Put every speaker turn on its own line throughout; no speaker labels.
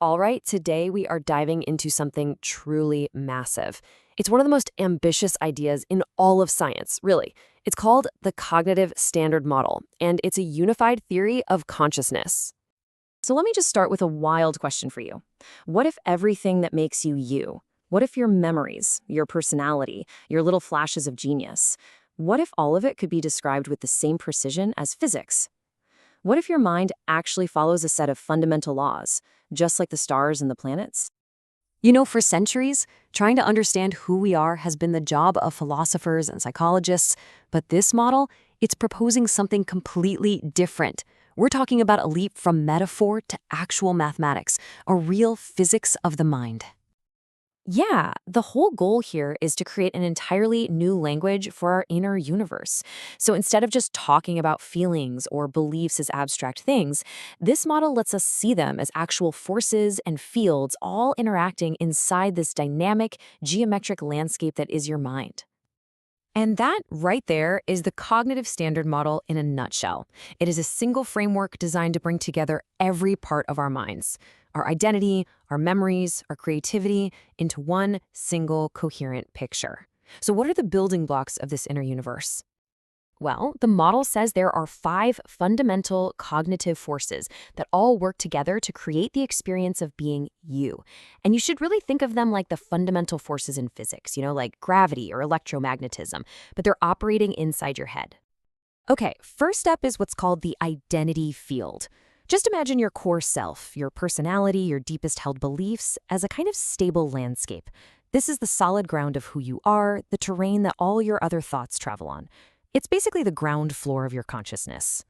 All right, today we are diving into something truly massive. It's one of the most ambitious ideas in all of science, really. It's called the Cognitive Standard Model, and it's a unified theory of consciousness. So let me just start with a wild question for you. What if everything that makes you you? What if your memories, your personality, your little flashes of genius? What if all of it could be described with the same precision as physics? What if your mind actually follows a set of fundamental laws, just like the stars and the planets? For centuries, trying to understand who we are has been the job of philosophers and psychologists, but this model, it's proposing something completely different. We're talking about a leap from metaphor to actual mathematics, a real physics of the mind. Yeah, the whole goal here is to create an entirely new language for our inner universe. So instead of just talking about feelings or beliefs as abstract things, this model lets us see them as actual forces and fields all interacting inside this dynamic, geometric landscape that is your mind. And that right there is the cognitive standard model in a nutshell. It is a single framework designed to bring together every part of our minds, our identity, our memories, our creativity, into one single coherent picture. So what are the building blocks of this inner universe? Well, the model says there are 5 fundamental cognitive forces that all work together to create the experience of being you. And you should really think of them like the fundamental forces in physics, like gravity or electromagnetism, but they're operating inside your head. Okay, first up is what's called the identity field. Just imagine your core self, your personality, your deepest held beliefs, as a kind of stable landscape. This is the solid ground of who you are, the terrain that all your other thoughts travel on. It's basically the ground floor of your consciousness.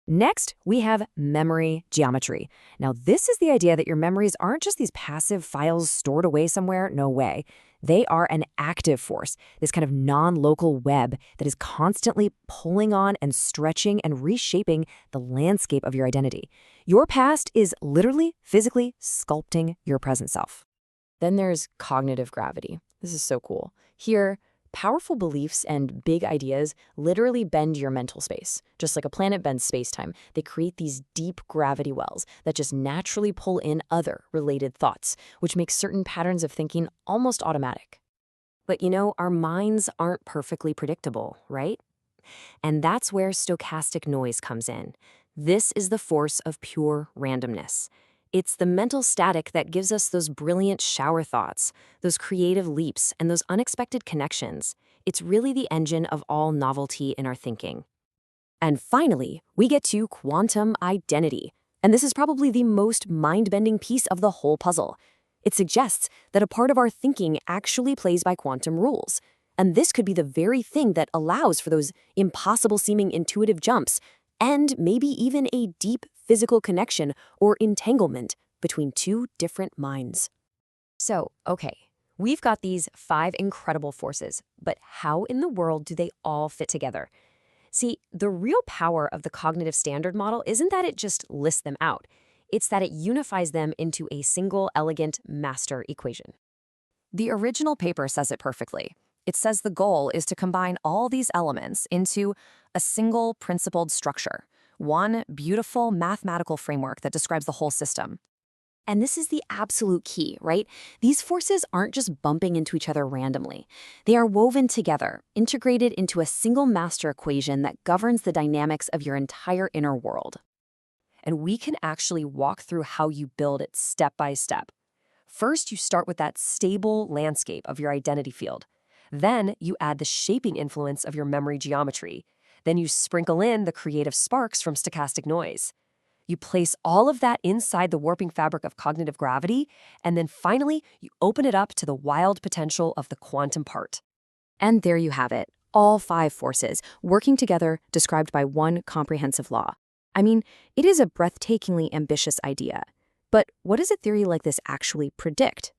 Next, we have memory geometry. Now, this is the idea that your memories aren't just these passive files stored away somewhere. No way. They are an active force, this kind of non-local web that is constantly pulling on and stretching and reshaping the landscape of your identity. Your past is literally, physically sculpting your present self. Then there's cognitive gravity. This is so cool. Here, powerful beliefs and big ideas literally bend your mental space. Just like a planet bends space-time, they create these deep gravity wells that just naturally pull in other related thoughts, which makes certain patterns of thinking almost automatic. But our minds aren't perfectly predictable, right? And that's where stochastic noise comes in. This is the force of pure randomness. It's the mental static that gives us those brilliant shower thoughts, those creative leaps, and those unexpected connections. It's really the engine of all novelty in our thinking. And finally, we get to quantum identity. And this is probably the most mind-bending piece of the whole puzzle. It suggests that a part of our thinking actually plays by quantum rules. And this could be the very thing that allows for those impossible-seeming intuitive jumps, and maybe even a deep physical connection or entanglement between two different minds. So, okay, we've got these 5 incredible forces, but how in the world do they all fit together? See, the real power of the cognitive standard model isn't that it just lists them out. It's that it unifies them into a single, elegant master equation. The original paper says it perfectly. It says the goal is to combine all these elements into a single principled structure, one beautiful mathematical framework that describes the whole system. And this is the absolute key, right? These forces aren't just bumping into each other randomly. They are woven together, integrated into a single master equation that governs the dynamics of your entire inner world. And we can actually walk through how you build it step by step. First, you start with that stable landscape of your identity field. Then you add the shaping influence of your memory geometry. Then you sprinkle in the creative sparks from stochastic noise. You place all of that inside the warping fabric of cognitive gravity, and then finally, you open it up to the wild potential of the quantum part. And there you have it, all 5 forces working together, described by one comprehensive law. I mean, it is a breathtakingly ambitious idea. But what does a theory like this actually predict?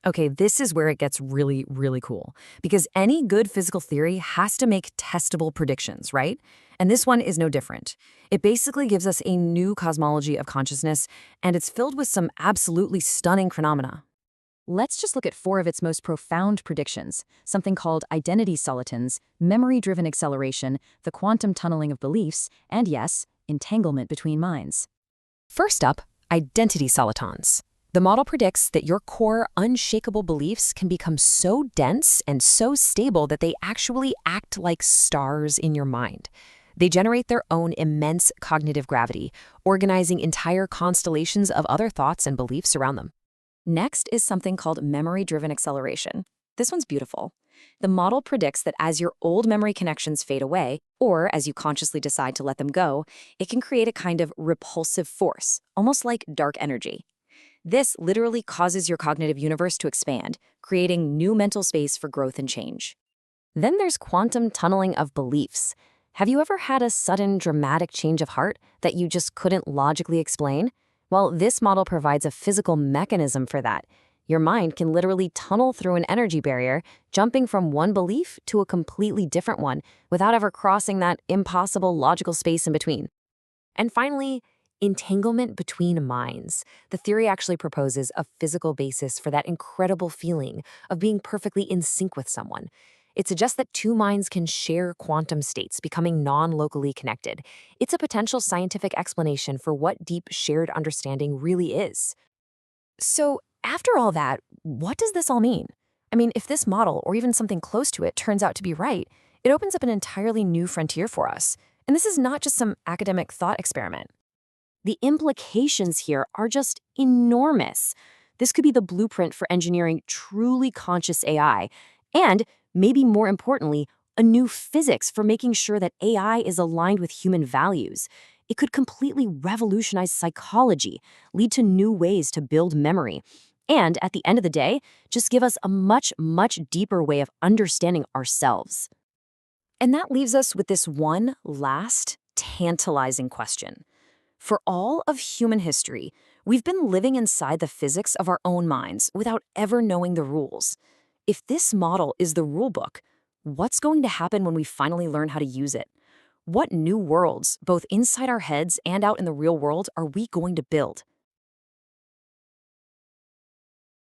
Okay, this is where it gets really, really cool. Because any good physical theory has to make testable predictions, right? And this one is no different. It basically gives us a new cosmology of consciousness, and it's filled with some absolutely stunning phenomena. Let's just look at 4 of its most profound predictions, something called identity solitons, memory-driven acceleration, the quantum tunneling of beliefs, and yes, entanglement between minds. First up, identity solitons. The model predicts that your core, unshakable beliefs can become so dense and so stable that they actually act like stars in your mind. They generate their own immense cognitive gravity, organizing entire constellations of other thoughts and beliefs around them. Next is something called memory-driven acceleration. This one's beautiful. The model predicts that as your old memory connections fade away, or as you consciously decide to let them go, it can create a kind of repulsive force, almost like dark energy. This literally causes your cognitive universe to expand, creating new mental space for growth and change. Then there's quantum tunneling of beliefs. Have you ever had a sudden dramatic change of heart that you just couldn't logically explain? Well, this model provides a physical mechanism for that. Your mind can literally tunnel through an energy barrier, jumping from one belief to a completely different one without ever crossing that impossible logical space in between. And finally, entanglement between minds. The theory actually proposes a physical basis for that incredible feeling of being perfectly in sync with someone. It suggests that two minds can share quantum states, becoming non-locally connected. It's a potential scientific explanation for what deep shared understanding really is. So, after all that, what does this all mean? I mean, if this model, or even something close to it, turns out to be right, it opens up an entirely new frontier for us. And this is not just some academic thought experiment. The implications here are just enormous. This could be the blueprint for engineering truly conscious AI, and, maybe more importantly, a new physics for making sure that AI is aligned with human values. It could completely revolutionize psychology, lead to new ways to build memory, and at the end of the day, just give us a much, much deeper way of understanding ourselves. And that leaves us with this one last, tantalizing question. For all of human history, we've been living inside the physics of our own minds without ever knowing the rules. If this model is the rulebook, what's going to happen when we finally learn how to use it? What new worlds, both inside our heads and out in the real world, are we going to build?